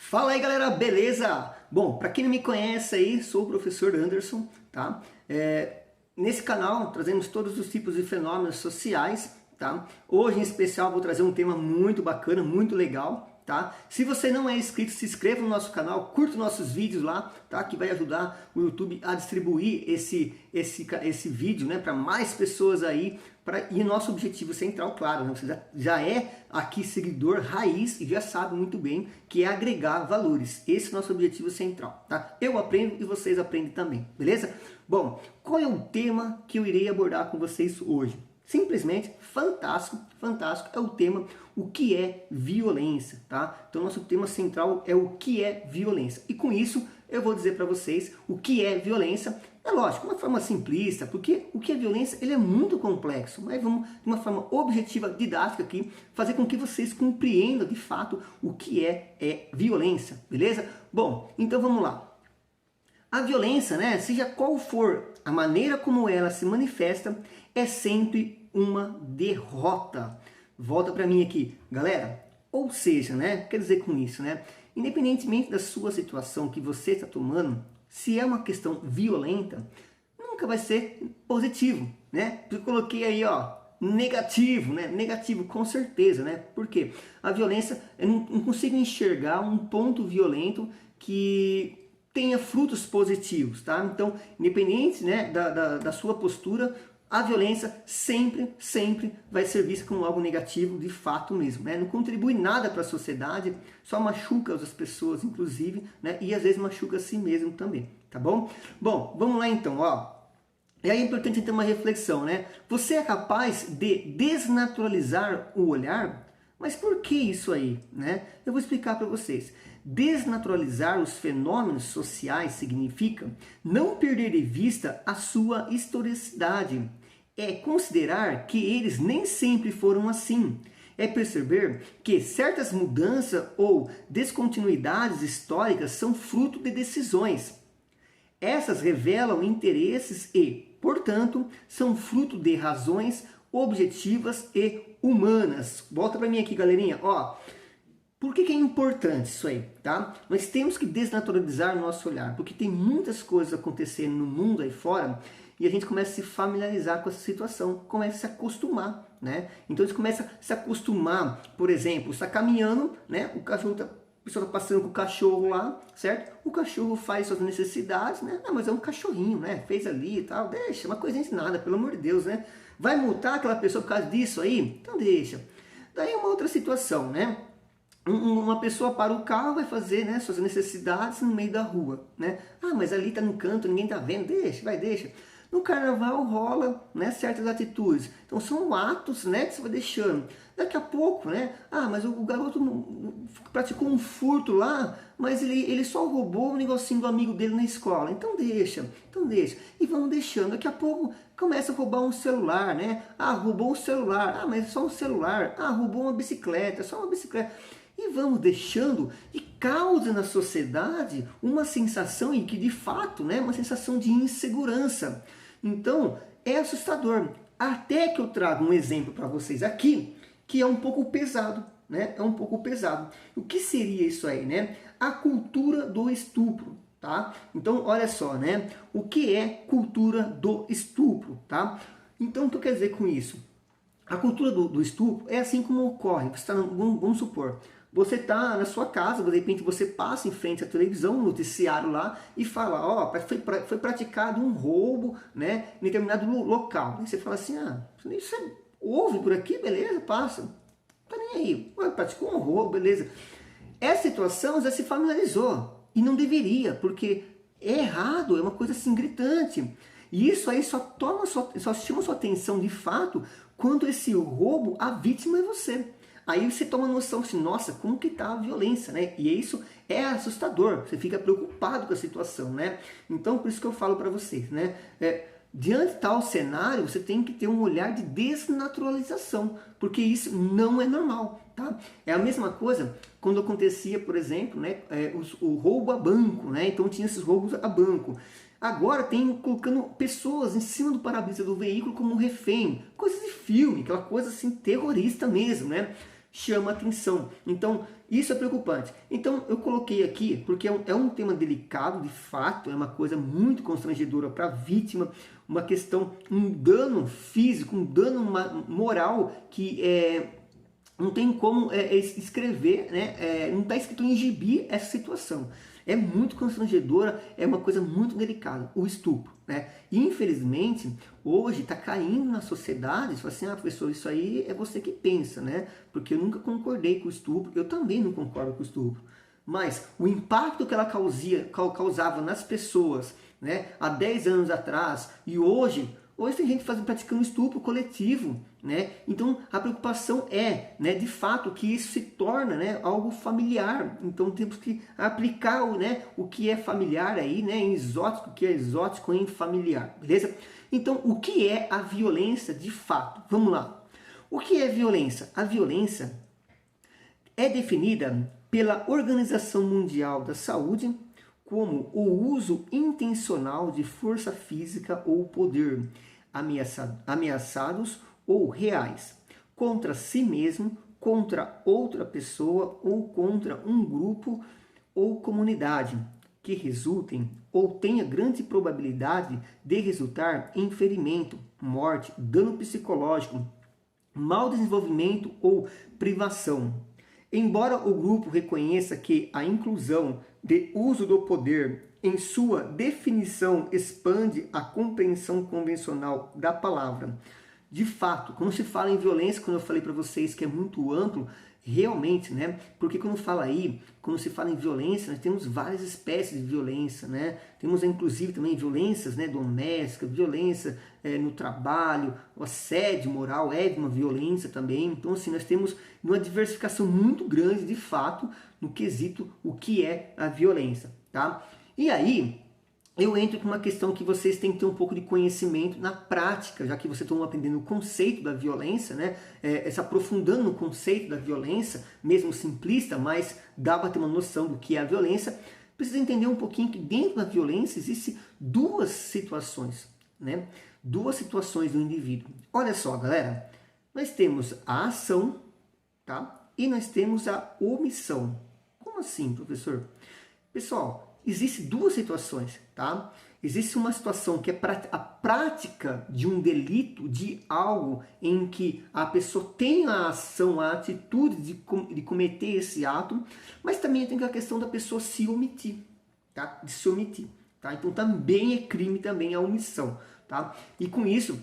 Fala aí galera, beleza? Bom, para quem não me conhece aí, sou o professor Anderson, tá? Nesse canal trazemos todos os tipos de fenômenos sociais, tá? Hoje em especial vou trazer um tema muito bacana, muito legal, tá? Se você não é inscrito, se inscreva no nosso canal, curta nossos vídeos lá, tá? Que vai ajudar o YouTube a distribuir esse vídeo, né, para mais pessoas aí. E nosso objetivo central, claro, né? Você já é aqui seguidor raiz e já sabe muito bem que é agregar valores. Esse é o nosso objetivo central, tá? Eu aprendo e vocês aprendem também, beleza? Bom, qual é o tema que eu irei abordar com vocês hoje? Simplesmente fantástico, fantástico é o tema o que é violência, tá? Então nosso tema central é o que é violência. E com isso eu vou dizer para vocês o que é violência. É lógico, de uma forma simplista, porque o que é violência ele é muito complexo, mas vamos de uma forma objetiva, didática aqui, fazer com que vocês compreendam de fato o que é violência, beleza? Bom, então vamos lá. A violência, né, seja qual for a maneira como ela se manifesta, é sempre uma derrota. Volta para mim aqui, galera. Ou seja, né, quer dizer com isso, né, independentemente da sua situação que você está tomando, se é uma questão violenta, nunca vai ser positivo, né? Eu coloquei aí, ó, negativo, né? Negativo, com certeza, né? Por quê? A violência, eu não consigo enxergar um ponto violento que tenha frutos positivos, tá? Então, independente, né, da sua postura, a violência sempre vai ser vista como algo negativo de fato mesmo, né? Não contribui nada para a sociedade, só machuca as pessoas, inclusive, né? E às vezes machuca a si mesmo também, tá bom? Bom, vamos lá então, ó. E aí é importante ter uma reflexão, né? Você é capaz de desnaturalizar o olhar? Mas por que isso aí, né? Eu vou explicar para vocês. Desnaturalizar os fenômenos sociais significa não perder de vista a sua historicidade. É considerar que eles nem sempre foram assim. É perceber que certas mudanças ou descontinuidades históricas são fruto de decisões. Essas revelam interesses e, portanto, são fruto de razões objetivas e humanas. Volta para mim aqui, galerinha. Ó, por que é importante isso aí, tá? Nós temos que desnaturalizar o nosso olhar, porque tem muitas coisas acontecendo no mundo aí fora e a gente começa a se familiarizar com essa situação, começa a se acostumar, né? Então a gente começa a se acostumar, por exemplo, está caminhando, né? O cachorro tá, a pessoa está passando com o cachorro lá, certo? O cachorro faz suas necessidades, né? Ah, mas é um cachorrinho, né? Fez ali e tal, deixa, uma coisinha de nada, pelo amor de Deus, né? Vai multar aquela pessoa por causa disso aí? Então deixa. Daí uma outra situação, né? Uma pessoa para o carro, vai fazer, né, suas necessidades no meio da rua, né? Ah, mas ali está no canto, ninguém está vendo, deixa. No carnaval rola, né, certas atitudes. Então são atos, né, que você vai deixando. Daqui a pouco, né? Ah, mas o garoto praticou um furto lá, mas ele só roubou um negocinho do amigo dele na escola. Então deixa. E vamos deixando. Daqui a pouco começa a roubar um celular, né? Ah, roubou um celular. Ah, mas é só um celular. Ah, roubou uma bicicleta, só uma bicicleta. E vamos deixando e causa na sociedade uma sensação e que de fato, né, uma sensação de insegurança. Então é assustador. Até que eu trago um exemplo para vocês aqui que é um pouco pesado, né? É um pouco pesado. O que seria isso aí, né? A cultura do estupro, tá? Então olha só, né? O que é cultura do estupro, tá? Então o que quer dizer com isso? A cultura do estupro é assim como ocorre. Você tá, vamos supor, você está na sua casa, de repente você passa em frente à televisão, no noticiário lá, e fala, ó, foi praticado um roubo, né, em determinado local. E você fala assim, ah, isso houve por aqui, beleza, passa. Não tá nem aí, ué, praticou um roubo, beleza. Essa situação já se familiarizou, e não deveria, porque é errado, é uma coisa assim gritante. E isso aí só chama sua atenção de fato quando esse roubo, a vítima é você. Aí você toma noção assim, nossa, como que tá a violência, né? E isso é assustador, você fica preocupado com a situação, né? Então, por isso que eu falo para vocês, né? Diante de tal cenário, você tem que ter um olhar de desnaturalização, porque isso não é normal, tá? É a mesma coisa quando acontecia, por exemplo, né, o roubo a banco, né? Então tinha esses roubos a banco. Agora tem colocando pessoas em cima do para-brisa do veículo como refém, coisa de filme, aquela coisa assim terrorista mesmo, né? chama atenção. Então, isso é preocupante. Então, eu coloquei aqui, porque é um tema delicado, de fato, é uma coisa muito constrangedora para a vítima, uma questão, um dano físico, um dano moral que não tem como escrever, né? Não está escrito em gibi essa situação. É muito constrangedora, é uma coisa muito delicada, o estupro, né? E infelizmente, hoje está caindo na sociedade, você fala assim, professor, isso aí é você que pensa, né? Porque eu nunca concordei com o estupro, eu também não concordo com o estupro. Mas o impacto que ela causava nas pessoas, né, há 10 anos atrás e hoje tem gente praticando estupro coletivo, né? Então a preocupação né, de fato que isso se torna, né, algo familiar. Então temos que aplicar, né, o que é familiar aí, né, em exótico, o que é exótico em familiar, beleza? Então o que é a violência de fato? Vamos lá. O que é violência? A violência é definida pela Organização Mundial da Saúde como o uso intencional de força física ou poder, ameaçados ou reais, contra si mesmo, contra outra pessoa ou contra um grupo ou comunidade, que resultem ou tenha grande probabilidade de resultar em ferimento, morte, dano psicológico, mau desenvolvimento ou privação. Embora o grupo reconheça que a inclusão de uso do poder em sua definição expande a compreensão convencional da palavra. De fato, quando se fala em violência, quando eu falei para vocês que é muito amplo, realmente, né? Porque quando se fala em violência, nós temos várias espécies de violência, né? Temos inclusive também violências, né, domésticas, violência no trabalho, o assédio moral é uma violência também. Então, assim, nós temos uma diversificação muito grande, de fato, no quesito o que é a violência, tá? E aí, eu entro com uma questão que vocês têm que ter um pouco de conhecimento na prática, já que vocês estão aprendendo o conceito da violência, né? Se aprofundando no conceito da violência, mesmo simplista, mas dá para ter uma noção do que é a violência. Precisa entender um pouquinho que dentro da violência existem duas situações, né? Duas situações do indivíduo. Olha só, galera, nós temos a ação, tá? E nós temos a omissão. Como assim, professor? Pessoal, existem duas situações, tá? Existe uma situação que é a prática de um delito, de algo em que a pessoa tem a ação, a atitude de cometer esse ato, mas também tem a questão da pessoa se omitir, tá? De se omitir, tá? Então também é crime também a omissão, tá? E com isso,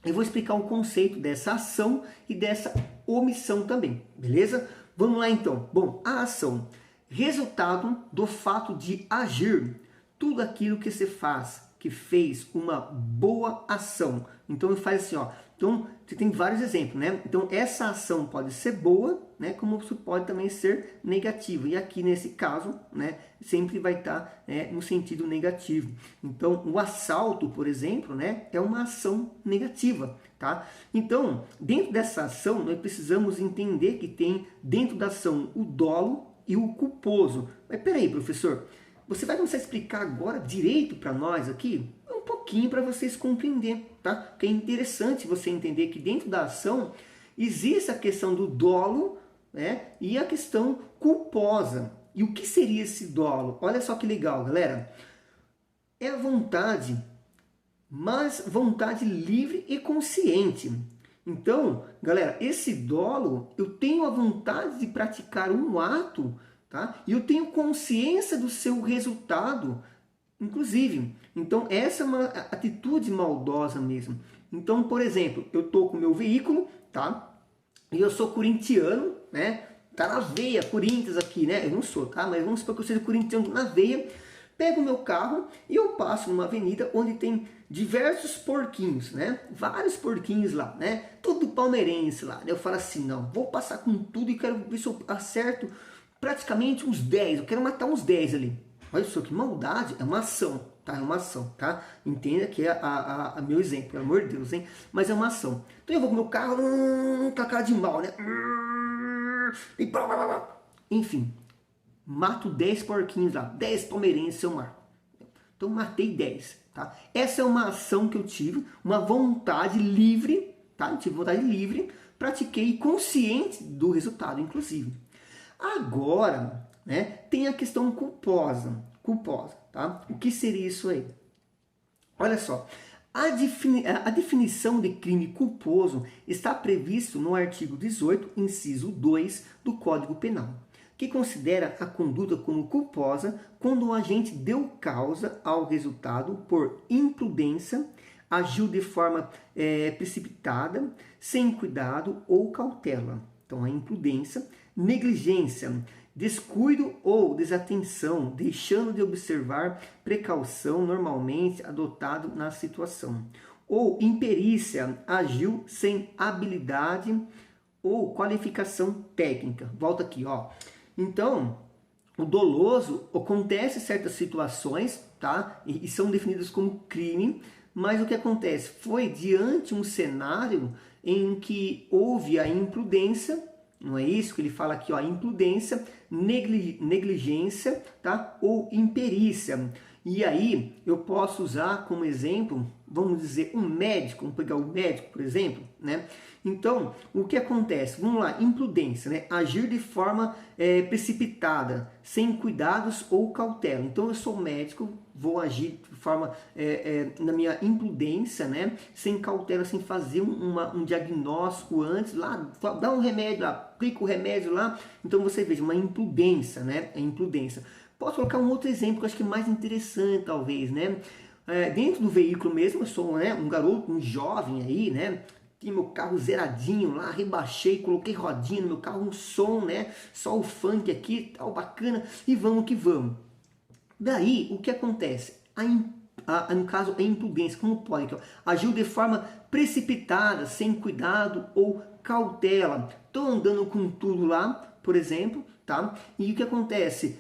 eu vou explicar o conceito dessa ação e dessa omissão também, beleza? Vamos lá então. Bom, a ação, resultado do fato de agir, tudo aquilo que você faz, que fez uma boa ação. Então ele faz assim, ó. Então você tem vários exemplos, né? Então essa ação pode ser boa, né? Como pode também ser negativa. E aqui nesse caso, né? Sempre vai estar no sentido negativo. Então o assalto, por exemplo, né? É uma ação negativa, tá? Então dentro dessa ação nós precisamos entender que tem dentro da ação o dolo e o culposo. Mas peraí, professor, você vai começar a explicar agora direito para nós aqui? Um pouquinho para vocês compreender, tá? Porque é interessante você entender que dentro da ação existe a questão do dolo, né? E a questão culposa. E o que seria esse dolo? Olha só que legal, galera. É a vontade, mas vontade livre e consciente. Então, galera, esse dolo, eu tenho a vontade de praticar um ato, tá? E eu tenho consciência do seu resultado, inclusive. Então, essa é uma atitude maldosa mesmo. Então, por exemplo, eu tô com o meu veículo, tá? E eu sou corintiano, né? Tá na veia, Corinthians aqui, né? Eu não sou, tá? Mas vamos supor que eu seja corintiano na veia. Pego o meu carro e eu passo numa avenida onde tem diversos porquinhos, né? Vários porquinhos lá, né? Todo palmeirense lá. Eu falo assim, não, vou passar com tudo e quero ver se eu acerto praticamente uns 10. Eu quero matar uns 10 ali. Olha só que maldade, é uma ação, tá? É uma ação, tá? Entenda que é meu exemplo, pelo amor de Deus, hein? Mas é uma ação. Então eu vou com o meu carro, com a cara de mal, né? E blá, blá, blá. Enfim, mato 10 porquinhos lá, 10 palmeirenses eu marco. Então matei 10, tá? Essa é uma ação que eu tive, uma vontade livre, tá? Eu tive vontade livre pratiquei consciente do resultado, inclusive. Agora, né, tem a questão culposa, tá? O que seria isso aí? Olha só, a definição de crime culposo está previsto no artigo 18, inciso 2 do Código Penal, que considera a conduta como culposa quando o agente deu causa ao resultado por imprudência, agiu de forma precipitada, sem cuidado ou cautela. Então, a imprudência, negligência, descuido ou desatenção, deixando de observar precaução normalmente adotado na situação. Ou imperícia, agiu sem habilidade ou qualificação técnica. Volta aqui, ó. Então, o doloso, acontece certas situações, tá? E são definidas como crime, mas o que acontece? Foi diante um cenário em que houve a imprudência, não é isso que ele fala aqui, ó, imprudência, negligência, tá? Ou imperícia. E aí eu posso usar como exemplo, vamos dizer, um médico, vamos pegar o médico, por exemplo, né? Então, o que acontece? Vamos lá, imprudência, né? Agir de forma precipitada, sem cuidados ou cautela. Então, eu sou médico, vou agir de forma, na minha imprudência, né? Sem cautela, sem fazer um diagnóstico antes, lá, dá um remédio lá, aplica o remédio lá. Então, você veja, uma imprudência, né? É imprudência. Posso colocar um outro exemplo que eu acho que é mais interessante, talvez, né? Dentro do veículo mesmo, eu sou, né, um garoto, um jovem aí, né? Tinha meu carro zeradinho lá, rebaixei, coloquei rodinha no meu carro, um som, né? Só o funk aqui, tal, bacana, e vamos que vamos. Daí, o que acontece? No caso, a imprudência, como pode? Agiu de forma precipitada, sem cuidado ou cautela. Estou andando com tudo lá, por exemplo, tá? E o que acontece?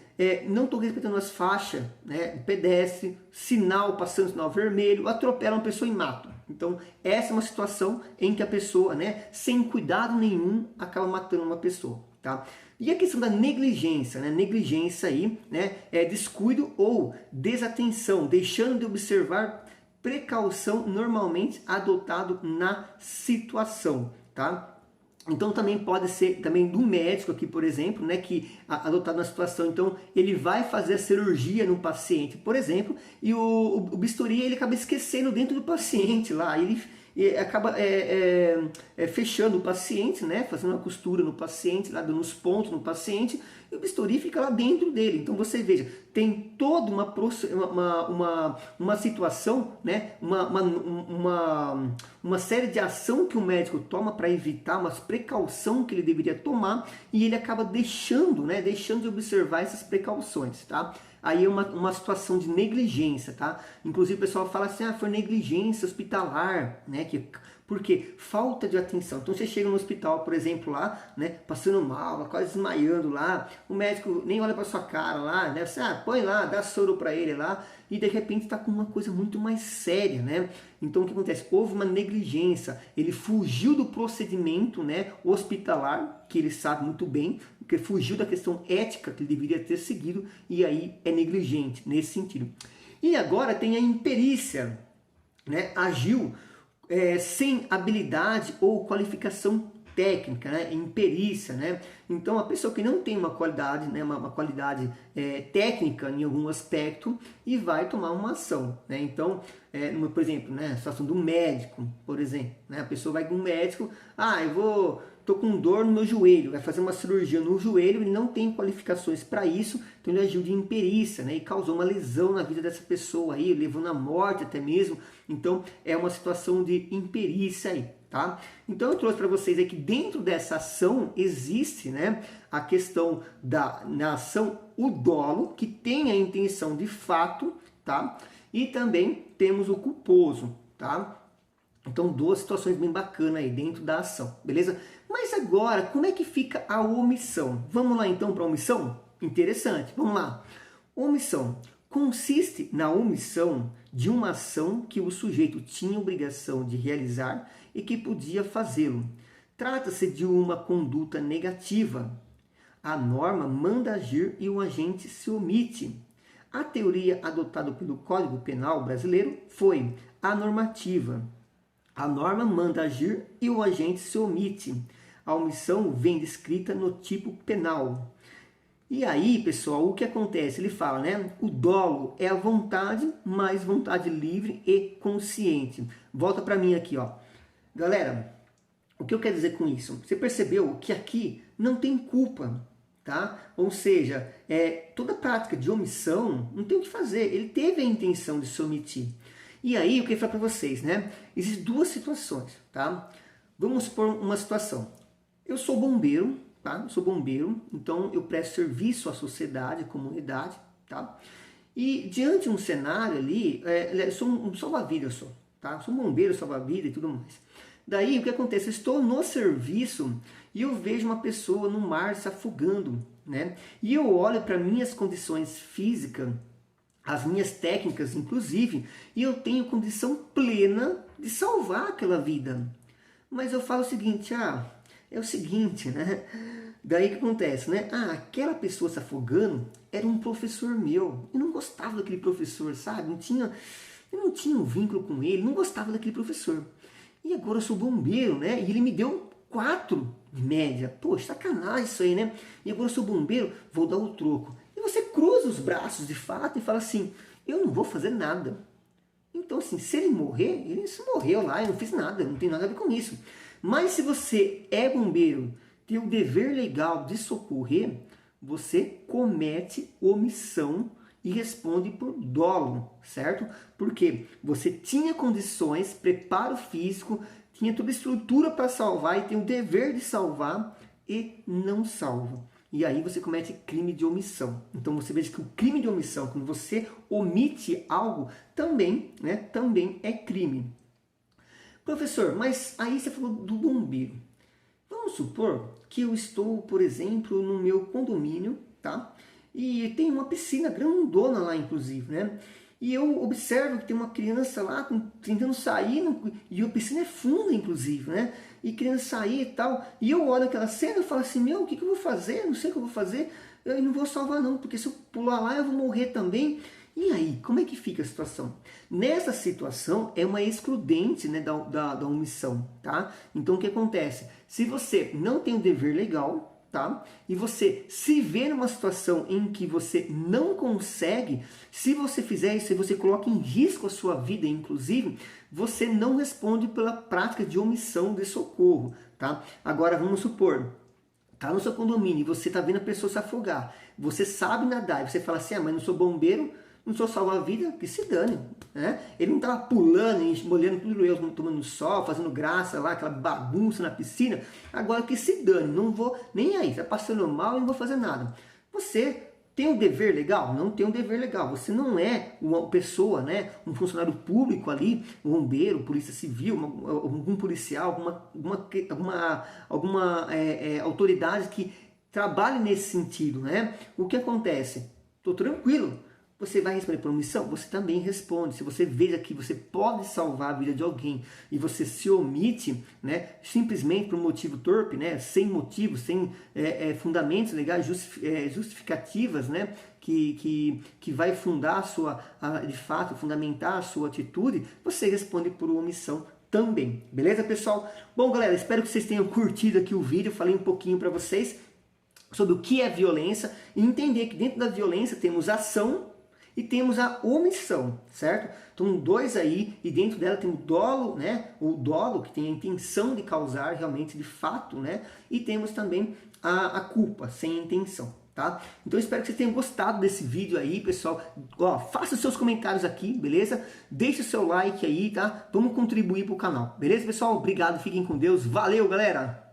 Não estou respeitando as faixas, né? Pedestre, sinal, passando sinal vermelho, atropela uma pessoa e mata. Então, essa é uma situação em que a pessoa, né, sem cuidado nenhum, acaba matando uma pessoa, tá? E a questão da negligência, né? Negligência aí, né, é descuido ou desatenção, deixando de observar precaução normalmente adotado na situação, tá? Então também pode ser também do médico aqui, por exemplo, né, que adotado na situação, então ele vai fazer a cirurgia no paciente, por exemplo, e o bisturi ele acaba esquecendo dentro do paciente lá, ele acaba fechando o paciente, né, fazendo uma costura no paciente, lá dando os pontos no paciente, e o bisturi fica lá dentro dele. Então você veja, tem toda uma situação, né, uma série de ação que o médico toma para evitar, uma precaução que ele deveria tomar, e ele acaba deixando, né, deixando de observar essas precauções, tá? Aí é uma situação de negligência, tá? Inclusive o pessoal fala assim, foi negligência hospitalar, né? Porque falta de atenção. Então você chega no hospital, por exemplo, lá, né, passando mal, quase desmaiando lá, o médico nem olha para sua cara lá, né? Você põe lá, dá soro para ele lá, e de repente está com uma coisa muito mais séria, né? Então o que acontece? Houve uma negligência, ele fugiu do procedimento, né, hospitalar, que ele sabe muito bem, porque fugiu da questão ética que ele deveria ter seguido, e aí é negligente nesse sentido. E agora tem a imperícia, né? Agiu sem habilidade ou qualificação técnica, né? Imperícia, né? Então a pessoa que não tem uma qualidade, né, uma qualidade técnica em algum aspecto e vai tomar uma ação, né? Então, por exemplo, né, a situação do médico, por exemplo, né? A pessoa vai com um médico, tô com dor no meu joelho, vai fazer uma cirurgia no joelho, ele não tem qualificações para isso, então ele agiu de imperícia, né, e causou uma lesão na vida dessa pessoa aí, levando à morte até mesmo. Então é uma situação de imperícia aí, tá? Então eu trouxe para vocês aí que dentro dessa ação existe, né, a questão na ação o dolo, que tem a intenção de fato, tá? E também temos o culposo, tá? Então, duas situações bem bacanas aí dentro da ação, beleza? Mas agora, como é que fica a omissão? Vamos lá então para a omissão? Interessante, vamos lá. Omissão consiste na omissão de uma ação que o sujeito tinha obrigação de realizar e que podia fazê-lo. Trata-se de uma conduta negativa. A norma manda agir e o agente se omite. A teoria adotada pelo Código Penal brasileiro foi a normativa. A norma manda agir e o agente se omite. A omissão vem descrita no tipo penal. E aí, pessoal, o que acontece? Ele fala, né? O dolo é a vontade, mais vontade livre e consciente. Volta para mim aqui, ó. Galera, o que eu quero dizer com isso? Você percebeu que aqui não tem culpa, tá? Ou seja, toda prática de omissão não tem o que fazer. Ele teve a intenção de se omitir. E aí, eu queria falar para vocês, né? Existem duas situações, tá? Vamos supor uma situação. Eu sou bombeiro, tá? Eu sou bombeiro, então eu presto serviço à sociedade, à comunidade, tá? E diante de um cenário ali, eu sou um salva-vidas, tá? Eu sou um bombeiro, salva-vida e tudo mais. Daí, o que acontece? Eu estou no serviço e eu vejo uma pessoa no mar se afogando, né? E eu olho para minhas condições físicas, as minhas técnicas, inclusive, e eu tenho condição plena de salvar aquela vida. Mas eu falo o seguinte, é o seguinte, né? Daí o que acontece, né? Aquela pessoa se afogando era um professor meu. Eu não gostava daquele professor, sabe? Eu não tinha um vínculo com ele, não gostava daquele professor. E agora eu sou bombeiro, né? E ele me deu 4 de média. Poxa, sacanagem isso aí, né? E agora eu sou bombeiro, vou dar o troco. E você cruza os braços de fato e fala assim, eu não vou fazer nada. Então, assim, se ele morrer, ele se morreu lá, eu não fiz nada, não tem nada a ver com isso. Mas se você é bombeiro, tem o dever legal de socorrer, você comete omissão e responde por dolo, certo? Porque você tinha condições, preparo físico, tinha toda a estrutura para salvar e tem o dever de salvar e não salva. E aí você comete crime de omissão. Então você veja que o crime de omissão, quando você omite algo, também é crime. Professor, mas aí você falou do bombeiro. Vamos supor que eu estou, por exemplo, no meu condomínio, tá? E tem uma piscina grandona lá, inclusive, né? E eu observo que tem uma criança lá tentando sair, e a piscina é funda, inclusive, né? E querendo sair e tal. E eu olho aquela cena e falo assim, meu, o que eu vou fazer? Não sei o que eu vou fazer. Eu não vou salvar não, porque se eu pular lá eu vou morrer também. E aí, como é que fica a situação? Nessa situação, é uma excludente, né, da omissão, tá? Então, o que acontece? Se você não tem o dever legal, tá? E você se vê numa situação em que você não consegue, se você fizer isso, se você coloca em risco a sua vida, inclusive, você não responde pela prática de omissão de socorro, tá? Agora, vamos supor, tá no seu condomínio e você tá vendo a pessoa se afogar, você sabe nadar, e você fala assim, mas não sou bombeiro, não sou salva-vida, que se dane, né? Ele não estava pulando, molhando tudo eu, tomando sol, fazendo graça lá, aquela bagunça na piscina. Agora que se dane, não vou nem aí, está passando mal e não vou fazer nada. Você tem um dever legal? Não tem um dever legal. Você não é uma pessoa, né? Um funcionário público ali, um bombeiro, polícia civil, algum policial, alguma autoridade que trabalhe nesse sentido, né? O que acontece? Estou tranquilo. Você vai responder por omissão? Você também responde. Se você veja que você pode salvar a vida de alguém e você se omite, né, simplesmente por um motivo torpe, né, sem motivo, sem fundamentos legais, justificativas, né, que vai fundar de fato, fundamentar a sua atitude, você responde por omissão também. Beleza, pessoal? Bom, galera, espero que vocês tenham curtido aqui o vídeo. Eu falei um pouquinho para vocês sobre o que é violência e entender que dentro da violência temos ação e temos a omissão, certo? Então, 2 aí, e dentro dela tem o dolo, né? O dolo, que tem a intenção de causar realmente, de fato, né? E temos também a culpa, sem intenção, tá? Então, espero que vocês tenham gostado desse vídeo aí, pessoal. Ó, faça os seus comentários aqui, beleza? Deixe o seu like aí, tá? Vamos contribuir para o canal, beleza, pessoal? Obrigado, fiquem com Deus. Valeu, galera!